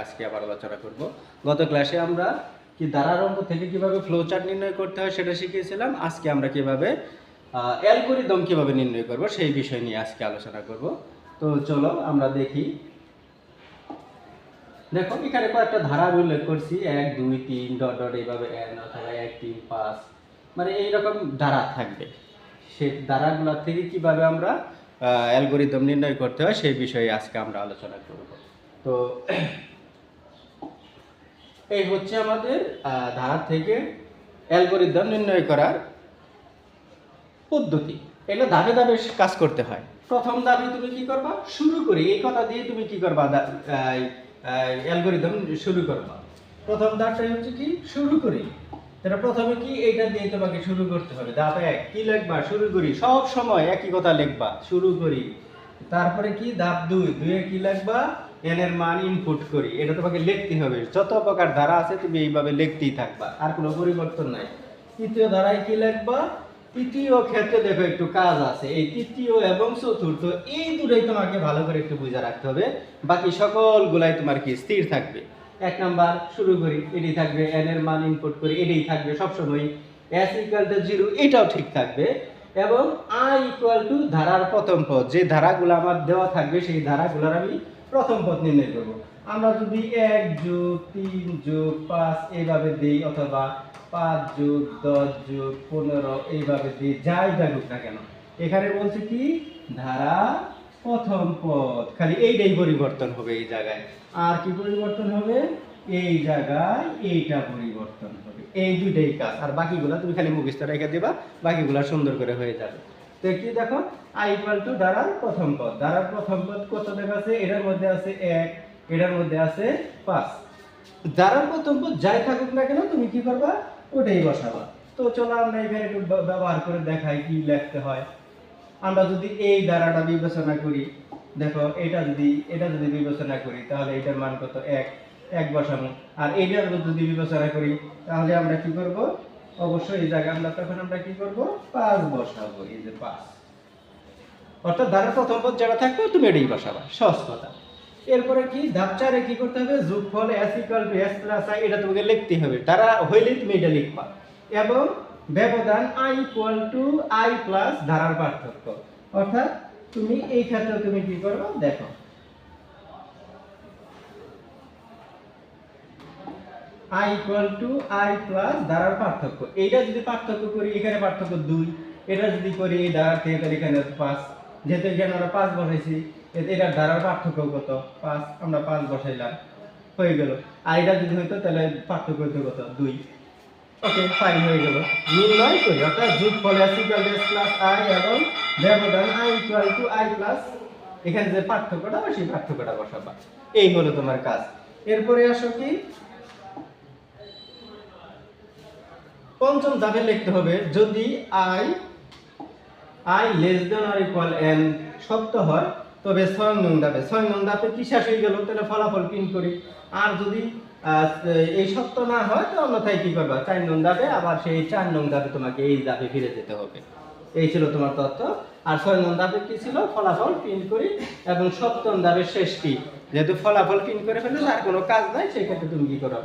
আজকে আবার আলোচনা করব। গত ক্লাসে আমরা কি ধারার অঙ্ক থেকে কিভাবে ফ্লো চার্ট নির্ণয় করতে হয় সেটা শিখিয়েছিলাম। আজকে আমরা কিভাবে অ্যালগরিদম কিভাবে নির্ণয় করব সেই বিষয় নিয়ে আজকে আলোচনা করব। তো চলো আমরা দেখি। দেখো এখানে কয়েকটা ধারার উল্লেখ করছি, 1 2 3 ডট ডট এইভাবে n অথবা 1 3 5 মানে এইরকম ধারা থাকবে। সেই ধারাগুলো থেকে কিভাবে আমরা অ্যালগরিদম নির্ণয় করতে হয় সেই বিষয়ে আজকে আমরা আলোচনা করব। তো এই হচ্ছে আমাদের ধারা থেকে অ্যালগরিদম নির্ণয় করার পদ্ধতি। এটা ধাপে ধাপে কাজ করতে হয়। প্রথম ধাপে তুমি কি করবা, শুরু করি এই কথা দিয়ে তুমি কি করবা, অ্যালগরিদম শুরু করবা। প্রথম ধাপটাই হচ্ছে কি শুরু করি। তাহলে প্রথমে কি এইটা দিয়ে তোমাকে শুরু করতে হবে। ধাপ 1 কি লিখবা, শুরু করি, সব সময় একই কথা লিখবা, শুরু করি। তারপরে কি ধাপ 2 2 এ কি লিখবা, n এর মান ইনপুট করি। এটা তোমাকে লিখতে হবে, যত প্রকার ধারা আছে তুমি এইভাবে লিখতেই থাকবা, আর কোনো পরিবর্তন নাই। তৃতীয় ধারায় কি লিখবা, তৃতীয় ক্ষেত্রে দেখো একটু কাজ আছে, এই তৃতীয় এবং চতুর্থ এই দুটোই তোমাকে ভালো করে একটু বুঝে রাখতে হবে। বাকি সকলগুলাই তোমার কি স্থির থাকবে। 1 নাম্বার শুরু করি এটাই থাকবে, n এর মান ইনপুট করি এটাই থাকবে সবসময়, s = 0 এটাও ঠিক থাকবে, এবং i = ধারার প্রথম পদ। যে ধারাগুলো আমার দেওয়া থাকবে সেই ধারাগুলোর আমি প্রথম পদ নির্ণয় করব। আমরা যদি 1 + 3 + 5 এইভাবে দেই, অথবা 5 + 10 + 15 এইভাবে দিই, যাই থাকুক না কেন, এখানে বলছে কি ধারা প্রথম পদ, খালি এইটাই পরিবর্তন হবে এই জায়গায়। আর কি পরিবর্তন হবে, এই জায়গায় এইটা পরিবর্তন হবে। এই দুইটাই কাজ, আর বাকিগুলো তুমি খালি মুখস্থ রেখে দিবা, বাকিগুলো সুন্দর করে হয়ে যাবে। তো কি দেখো, i = ধারার প্রথম পদ। ধারার প্রথম পদ কত দেখা আছে, এটার মধ্যে আছে 1, এটার মধ্যে আছে 5। ধারার প্রথম পদ যাই থাকুক না কেন তুমি কি করবা, ওটাই বসাবা। তো চলো আমরা এখানে একটু ব্যবহার করে দেখাই কি লিখতে হয়। আমরা যদি এই ধারাটা বিবেচনা করি, দেখো এটা যদি বিবেচনা করি তাহলে এটার মান কত, 1 বসাবো। আর এইটার যদি বিবেচনা করি তাহলে আমরা কি করব, অবশ্যই এই জায়গায় আমরা কি করব, 5 বসাবো। এই যে 5, অর্থাৎ ধারার প্রথম পদ যেটা থাকবে তুমি এটাই বসাবা, সহজ কথা। এরপরে কি ধাপ 4 এ কি করতে হবে, যোগফল s = s + i, এটা তোমাকে লিখতে হবে। ধারা হইলে তুমি এটা লিখবা, এবং ব্যবধান i = i প্লাস ধারার পার্থক্য। অর্থাৎ তুমি এই ক্ষেত্রে তুমি কি করবে, দেখো i = i প্লাস ধারার পার্থক্য। এইটা যদি পার্থক্য করি, এখানে পার্থক্য 2, এটা যদি করি এই ধারা থেকে তাহলে এখানে 5, যেহেতু এখানে আমরা 5 বসাইছি, এটার ধারার পার্থক্য কত, 5, আমরা 5 বসাইলাম, হয়ে গেল। আর এটা যদি হইতো তাহলে পার্থক্য হইতো কত, 2। ওকে, ফাইন, হয়ে গেল। নির্ণয় করি, অর্থাৎ যোগফল s = s + i এবং ব্যবধান i = i প্লাস, এখানে যে পার্থক্যটা সেই পার্থক্যটা বসাবা। এই হলো তোমার কাজ। এরপরে আসো কি পঞ্চম ধাপে লিখতে হবে, যদি i <= n সত্য হয় তবে 6 নং ধাপে কি শেষ হয়ে গেল, তাহলে ফলাফল প্রিন্ট করি। আর যদি এই সত্য না হয় তো অন্যথায় কি করবা, 4 নং ধাপে, আবার সেই 4 নং ধাপে তোমাকে এই ধাপে ফিরে যেতে হবে। এই ছিল তোমার তথ্য। আর 6 নং ধাপে কি ছিল, ফলাফল প্রিন্ট করি, এবং সপ্তম ধাপের শেষ কি, যেহেতু ফলাফল প্রিন্ট করে ফেলে আর কোনো কাজ নাই, সেই ক্ষেত্রে তুমি কি করো,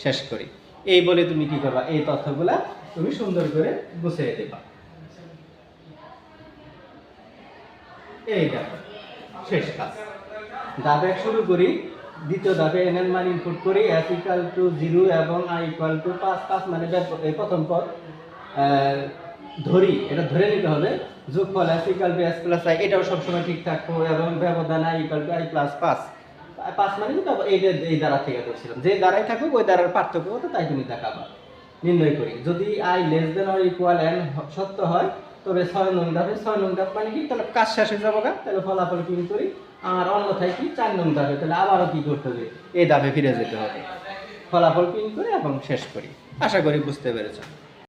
শেষ করি। এই বলে তুমি কি করবা, এই তথ্যগুলা তুমি সুন্দর করে গুছিয়ে দেবা। এই দেখো শেষ কাজ। ধাপ 1 শুরু করি, দ্বিতীয় ধাপে n এর মান ইনপুট করি, s = 0 এবং i = 5। 5 মানে প্রথম পদ ধরি, এটা ধরে নিতে হবে। যোগফল s = s + i, এটাও সবসময় ঠিক থাকবে, এবং ব্যবধান i = i + 5। 5 মানে এই দ্বারা থেকে ধরছিলাম, যে দ্বারাই থাকুক ওই দ্বারার পার্থক্য কত তাই তুমি দেখাবা। নির্ণয় করি, যদি i <= n সত্য হয় তবে 6 নং ধাপে, 6 নং ধাপ মানে কি, তাহলে কাজ শেষ হয়ে যাবে, তাহলে ফলাফল প্রিন্ট করি। আর অন্যথায় কি 4 নং ধাপে, তাহলে আবারও কি করতে হবে, এই ধাপে ফিরে যেতে হবে, ফলাফল প্রিন্ট করে এবং শেষ করি। আশা করি বুঝতে পেরেছো।